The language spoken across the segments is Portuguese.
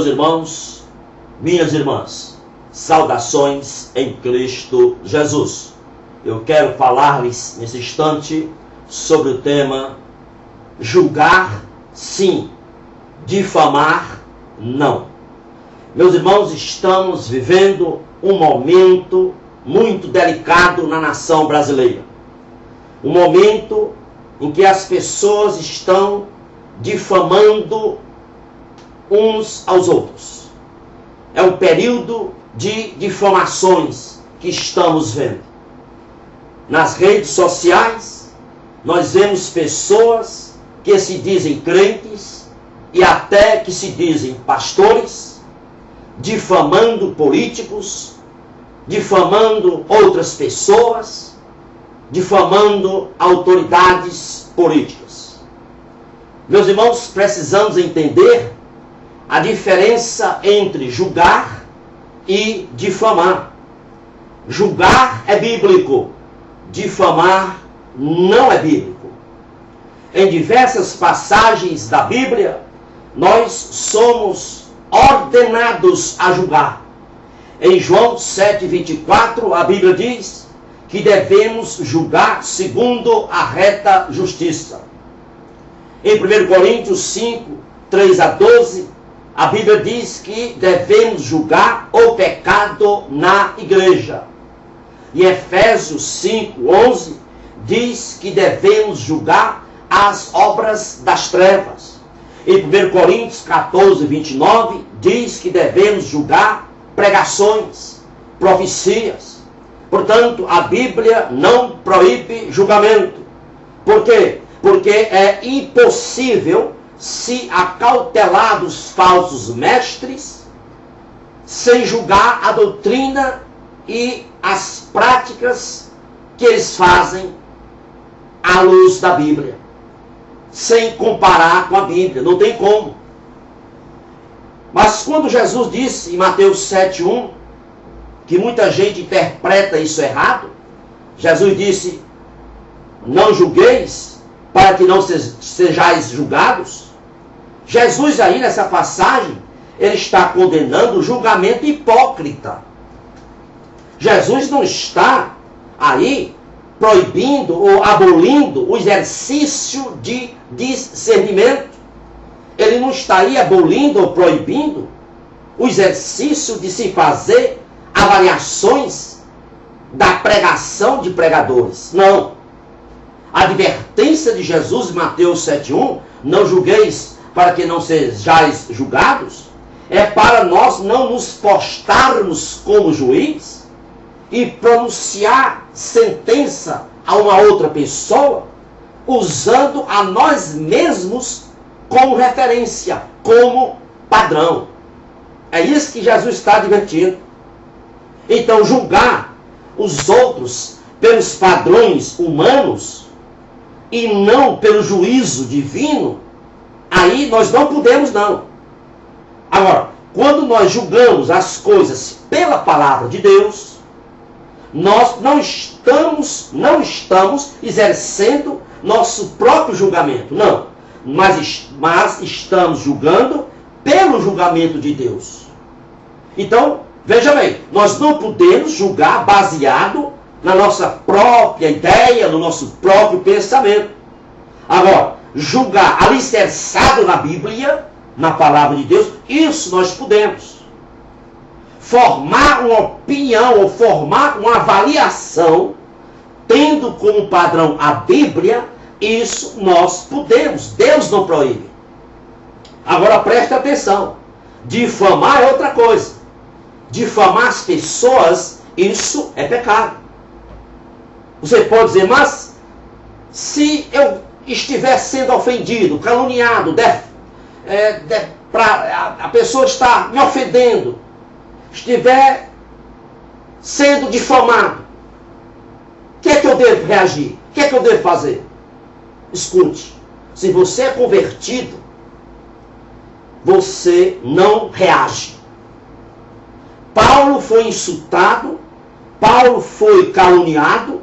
Meus irmãos, minhas irmãs, saudações em Cristo Jesus. Eu quero falar-lhes nesse instante sobre o tema julgar sim, difamar não. Meus irmãos, estamos vivendo um momento muito delicado na nação brasileira. Um momento em que as pessoas estão difamando uns aos outros. É um período de difamações que estamos vendo. Nas redes sociais, nós vemos pessoas que se dizem crentes e até que se dizem pastores, difamando políticos, difamando outras pessoas, difamando autoridades políticas. Meus irmãos, precisamos entender a diferença entre julgar e difamar. Julgar é bíblico, difamar não é bíblico. Em diversas passagens da Bíblia, nós somos ordenados a julgar. Em João 7,24, a Bíblia diz que devemos julgar segundo a reta justiça. Em 1 Coríntios 5, 3 a 12, a Bíblia diz que devemos julgar o pecado na igreja. E Efésios 5, 11 diz que devemos julgar as obras das trevas. Em 1 Coríntios 14, 29 diz que devemos julgar pregações, profecias. Portanto, a Bíblia não proíbe julgamento. Por quê? Porque é impossível se acautelar dos falsos mestres sem julgar a doutrina e as práticas que eles fazem à luz da Bíblia, sem comparar com a Bíblia, não tem como. Mas quando Jesus disse em Mateus 7,1, que muita gente interpreta isso errado, Jesus disse: não julgueis para que não sejais julgados. Jesus aí nessa passagem, ele está condenando o julgamento hipócrita. Jesus não está aí proibindo ou abolindo o exercício de discernimento. Ele não está aí abolindo ou proibindo o exercício de se fazer avaliações da pregação de pregadores. Não. A advertência de Jesus em Mateus 7,1, não julgueis para que não sejais julgados, é para nós não nos postarmos como juiz e pronunciar sentença a uma outra pessoa, usando a nós mesmos como referência, como padrão. É isso que Jesus está advertindo. Então, julgar os outros pelos padrões humanos e não pelo juízo divino, aí nós não podemos não. Agora, quando nós julgamos as coisas pela palavra de Deus, nós não estamos exercendo nosso próprio julgamento, não. Mas estamos julgando pelo julgamento de Deus. Então, veja bem, nós não podemos julgar baseado na nossa própria ideia, no nosso próprio pensamento. Agora, julgar alicerçado na Bíblia, na palavra de Deus, isso nós podemos. Formar uma opinião ou formar uma avaliação, tendo como padrão a Bíblia, isso nós podemos. Deus não proíbe. Agora preste atenção. Difamar é outra coisa. Difamar as pessoas, isso é pecado. Você pode dizer, mas se eu estiver sendo ofendido, caluniado, a pessoa está me ofendendo, estiver sendo difamado, o que é que eu devo reagir? O que é que eu devo fazer? Escute, se você é convertido, você não reage. Paulo foi insultado, Paulo foi caluniado,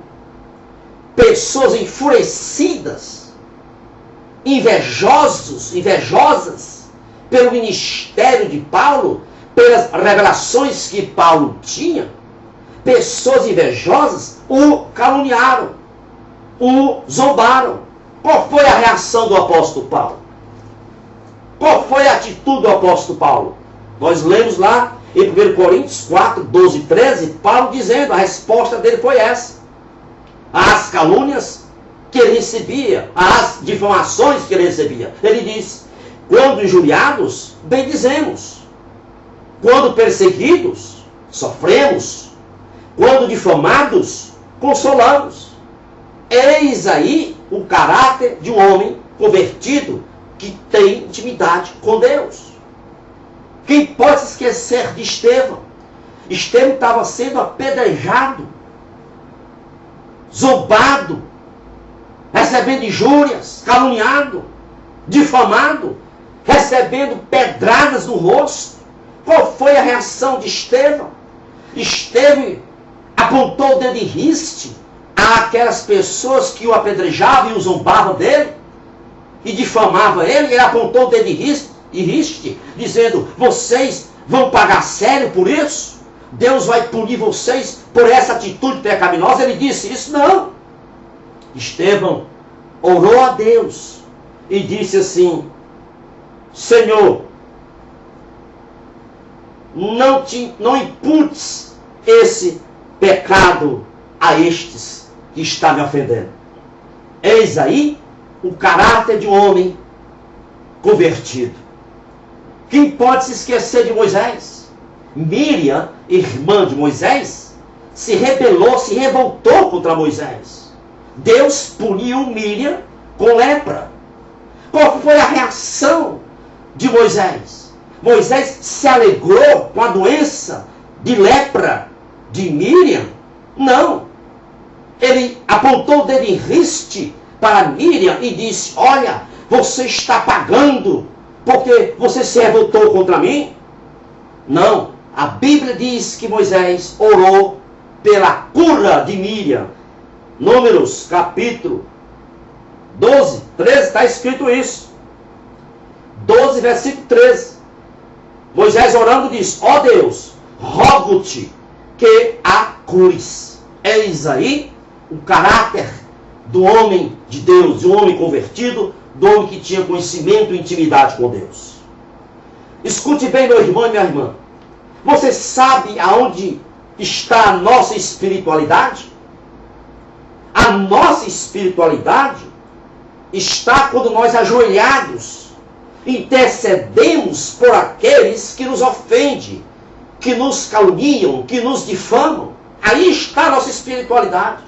pessoas enfurecidas, invejosas, pelo ministério de Paulo, pelas revelações que Paulo tinha, pessoas invejosas o caluniaram, o zombaram. Qual foi a reação do apóstolo Paulo? Qual foi a atitude do apóstolo Paulo? Nós lemos lá em 1 Coríntios 4, 12 e 13, Paulo dizendo, a resposta dele foi essa. As calúnias que ele recebia, as difamações que ele recebia. Ele disse, quando injuriados, bendizemos. Quando perseguidos, sofremos. Quando difamados, consolamos. Eis aí o caráter de um homem convertido que tem intimidade com Deus. Quem pode se esquecer de Estevão? Estevão estava sendo apedrejado, zombado, recebendo injúrias, caluniado, difamado, recebendo pedradas no rosto. Qual foi a reação de Estevão? Estevão apontou o dedo em riste àquelas pessoas que o apedrejavam e o zombavam dele e difamavam ele. Ele apontou o dedo em riste, dizendo, vocês vão pagar sério por isso? Deus vai punir vocês por essa atitude pecaminosa? Ele disse isso? Não. Estevão orou a Deus e disse assim, Senhor, não imputes esse pecado a estes que está me ofendendo. Eis aí o caráter de um homem convertido. Quem pode se esquecer de Moisés? Miriam, irmã de Moisés, se rebelou, se revoltou contra Moisés. Deus puniu Miriam com lepra. Qual foi a reação de Moisés? Moisés se alegrou com a doença de lepra de Miriam? Não. Ele apontou o dedo em riste para Miriam e disse, olha, você está pagando porque você se revoltou contra mim? Não. A Bíblia diz que Moisés orou pela cura de Miriam. Números, capítulo 12, 13, está escrito isso. 12, versículo 13. Moisés orando diz, ó Deus, rogo-te que a cures. Eis aí o caráter do homem de Deus, de um homem convertido, do homem que tinha conhecimento e intimidade com Deus. Escute bem, meu irmão e minha irmã. Você sabe aonde está a nossa espiritualidade? A nossa espiritualidade está quando nós ajoelhados intercedemos por aqueles que nos ofendem, que nos caluniam, que nos difamam. Aí está a nossa espiritualidade.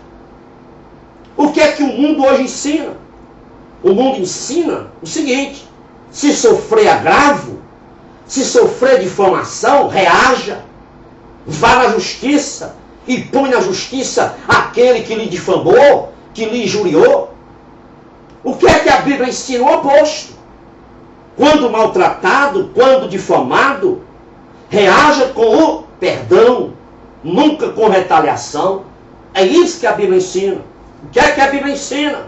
O que é que o mundo hoje ensina? O mundo ensina o seguinte, se sofrer agravo, se sofrer difamação, reaja, vá na justiça e põe na justiça aquele que lhe difamou, que lhe injuriou. O que é que a Bíblia ensina? O oposto. Quando maltratado, quando difamado, reaja com o perdão, nunca com retaliação. É isso que a Bíblia ensina. O que é que a Bíblia ensina?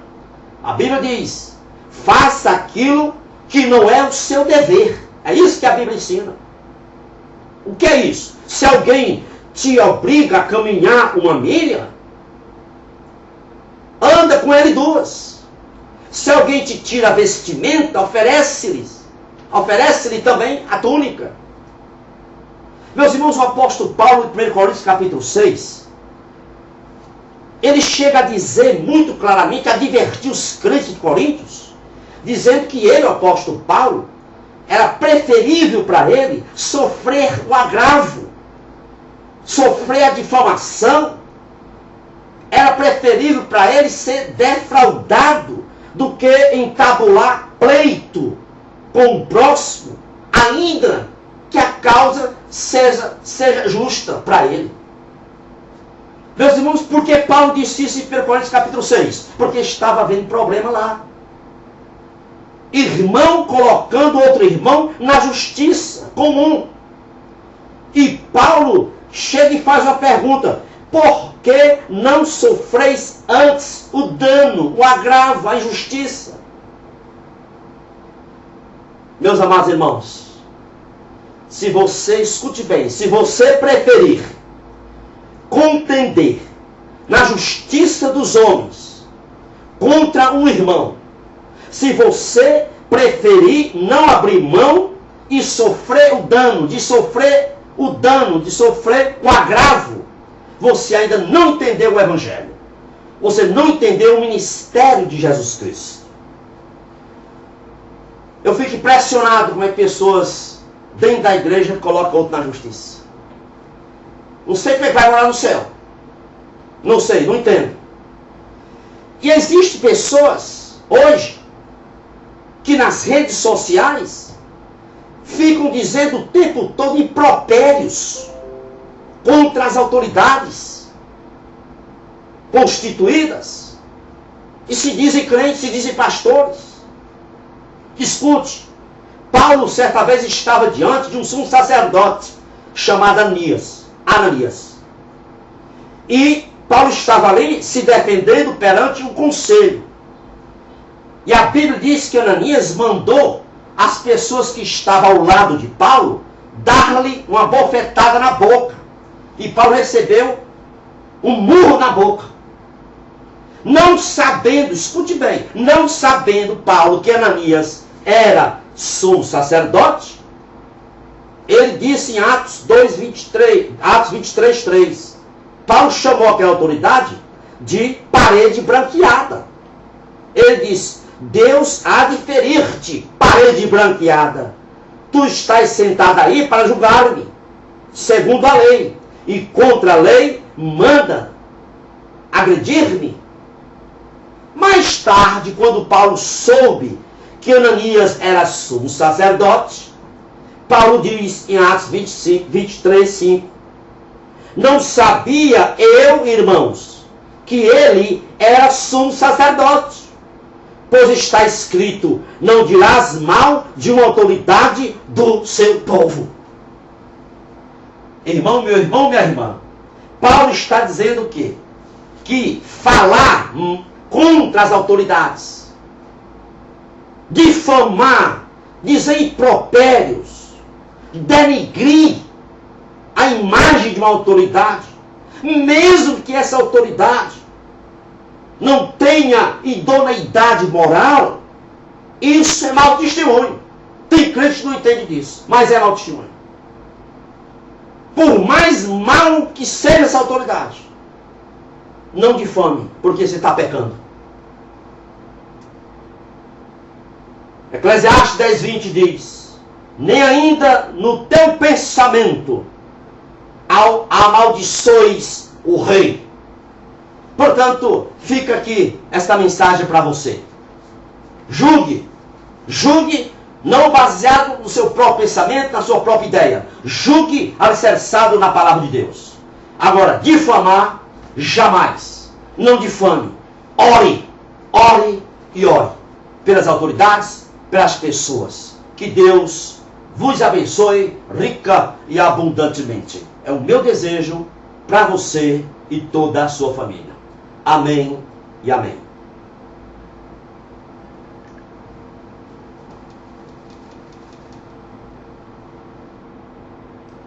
A Bíblia diz, faça aquilo que não é o seu dever. É isso que a Bíblia ensina. O que é isso? Se alguém te obriga a caminhar uma milha, anda com ele 2. Se alguém te tira a vestimenta, oferece-lhe também a túnica. Meus irmãos, o apóstolo Paulo, em 1 Coríntios capítulo 6, ele chega a dizer muito claramente, a advertir os crentes de Coríntios, dizendo que ele, o apóstolo Paulo, era preferível para ele sofrer o agravo, sofrer a difamação. Era preferível para ele ser defraudado do que entabular pleito com o próximo, ainda que a causa seja justa para ele. Meus irmãos, por que Paulo disse isso em 1 Coríntios capítulo 6? Porque estava havendo problema lá. Irmão colocando outro irmão na justiça comum. E Paulo chega e faz uma pergunta: por que não sofreis antes o dano, o agravo, a injustiça? Meus amados irmãos, se você, escute bem, se você preferir contender na justiça dos homens contra um irmão, se você preferir não abrir mão e sofrer o dano, de sofrer o agravo, você ainda não entendeu o Evangelho. Você não entendeu o ministério de Jesus Cristo. Eu fico impressionado como é que pessoas dentro da igreja colocam outro na justiça. Não sei como é que vai morar no céu. Não sei, não entendo. E existem pessoas hoje que nas redes sociais ficam dizendo o tempo todo impropérios contra as autoridades constituídas, e se dizem crentes, se dizem pastores. Escute, Paulo certa vez estava diante de um sumo sacerdote chamado Ananias. E Paulo estava ali se defendendo perante um conselho. E a Bíblia diz que Ananias mandou as pessoas que estavam ao lado de Paulo dar-lhe uma bofetada na boca. E Paulo recebeu um murro na boca. Não sabendo, escute bem, não sabendo Paulo que Ananias era sumo sacerdote, ele disse em Atos 23:3, Paulo chamou aquela autoridade de parede branqueada. Ele disse: Deus há de ferir-te, parede branqueada. Tu estás sentado aí para julgar-me, segundo a lei, e contra a lei manda agredir-me. Mais tarde, quando Paulo soube que Ananias era sumo sacerdote, Paulo diz em Atos 23:5, não sabia eu, irmãos, que ele era sumo sacerdote, pois está escrito, não dirás mal de uma autoridade do seu povo. Irmão, meu irmão, minha irmã, Paulo está dizendo o quê? Que falar contra as autoridades, difamar, dizer impropérios, denigrir a imagem de uma autoridade, mesmo que essa autoridade não tenha idoneidade moral, isso é mau testemunho. Tem crente que não entende disso, mas é mau testemunho. Por mais mal que seja essa autoridade, não difame, porque você está pecando. Eclesiastes 10:20 diz, nem ainda no teu pensamento amaldiçoes o rei. Portanto, fica aqui esta mensagem para você. Julgue não baseado no seu próprio pensamento, na sua própria ideia. Julgue alicerçado na palavra de Deus. Agora, difamar, jamais. Não difame. Ore e ore pelas autoridades, pelas pessoas. Que Deus vos abençoe rica e abundantemente. É o meu desejo para você e toda a sua família. Amém e amém.